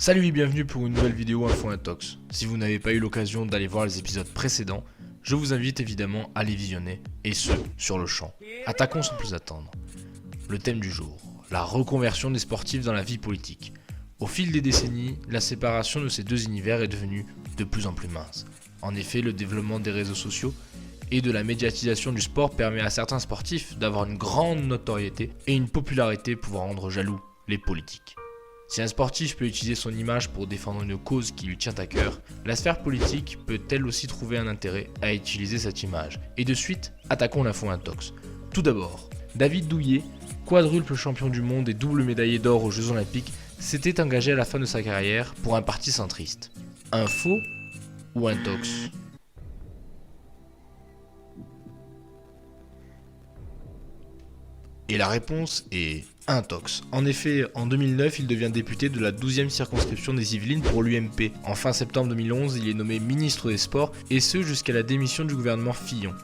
Salut et bienvenue pour une nouvelle vidéo Info Intox. Si vous n'avez pas eu l'occasion d'aller voir les épisodes précédents, je vous invite évidemment à les visionner, et ce, sur le champ. Attaquons sans plus attendre. Le thème du jour, la reconversion des sportifs dans la vie politique. Au fil des décennies, la séparation de ces deux univers est devenue de plus en plus mince. En effet, le développement des réseaux sociaux et de la médiatisation du sport permet à certains sportifs d'avoir une grande notoriété et une popularité pouvant rendre jaloux les politiques. Si un sportif peut utiliser son image pour défendre une cause qui lui tient à cœur, la sphère politique peut elle aussi trouver un intérêt à utiliser cette image. Et de suite, attaquons l'info intox. Tout d'abord, David Douillet, quadruple champion du monde et double médaillé d'or aux Jeux Olympiques, s'était engagé à la fin de sa carrière pour un parti centriste. Info ou intox ? Et la réponse est intox. En effet, en 2009, il devient député de la 12e circonscription des Yvelines pour l'UMP. En fin septembre 2011, il est nommé ministre des Sports, et ce jusqu'à la démission du gouvernement Fillon.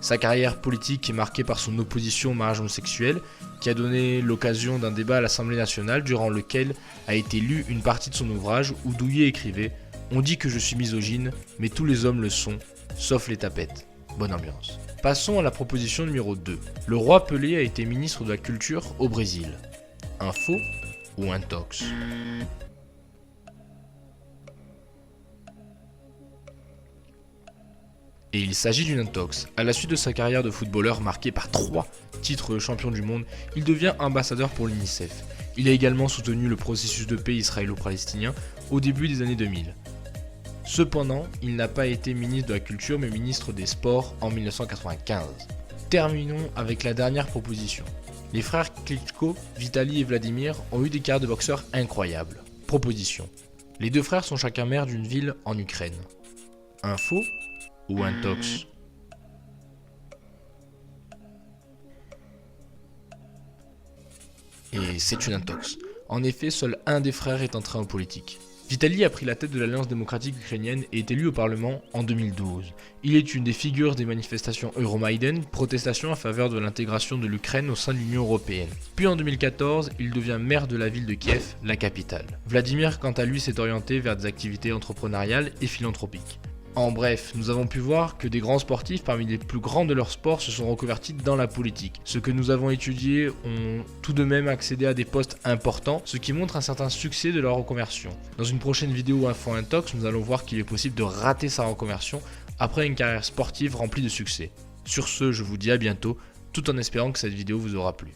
Sa carrière politique est marquée par son opposition au mariage homosexuel, qui a donné l'occasion d'un débat à l'Assemblée nationale durant lequel a été lu une partie de son ouvrage où Douillet écrivait « On dit que je suis misogyne, mais tous les hommes le sont, sauf les tapettes. Bonne ambiance ». Passons à la proposition numéro 2. Le roi Pelé a été ministre de la Culture au Brésil. Info ou intox ? Et il s'agit d'une intox. À la suite de sa carrière de footballeur marquée par 3 titres de champion du monde, il devient ambassadeur pour l'UNICEF. Il a également soutenu le processus de paix israélo-palestinien au début des années 2000. Cependant, il n'a pas été ministre de la Culture mais ministre des Sports en 1995. Terminons avec la dernière proposition. Les frères Klitschko, Vitali et Vladimir ont eu des carrières de boxeurs incroyables. Proposition. Les deux frères sont chacun maires d'une ville en Ukraine. Info ou intox ? Et c'est une intox. En effet, seul un des frères est entré en politique. Vitali a pris la tête de l'Alliance démocratique ukrainienne et est élu au Parlement en 2012. Il est une des figures des manifestations Euromaïdan, protestation en faveur de l'intégration de l'Ukraine au sein de l'Union européenne. Puis en 2014, il devient maire de la ville de Kiev, la capitale. Vladimir, quant à lui, s'est orienté vers des activités entrepreneuriales et philanthropiques. En bref, nous avons pu voir que des grands sportifs parmi les plus grands de leur sport se sont reconvertis dans la politique. Ceux que nous avons étudiés ont tout de même accédé à des postes importants, ce qui montre un certain succès de leur reconversion. Dans une prochaine vidéo Info Intox, nous allons voir qu'il est possible de rater sa reconversion après une carrière sportive remplie de succès. Sur ce, je vous dis à bientôt, tout en espérant que cette vidéo vous aura plu.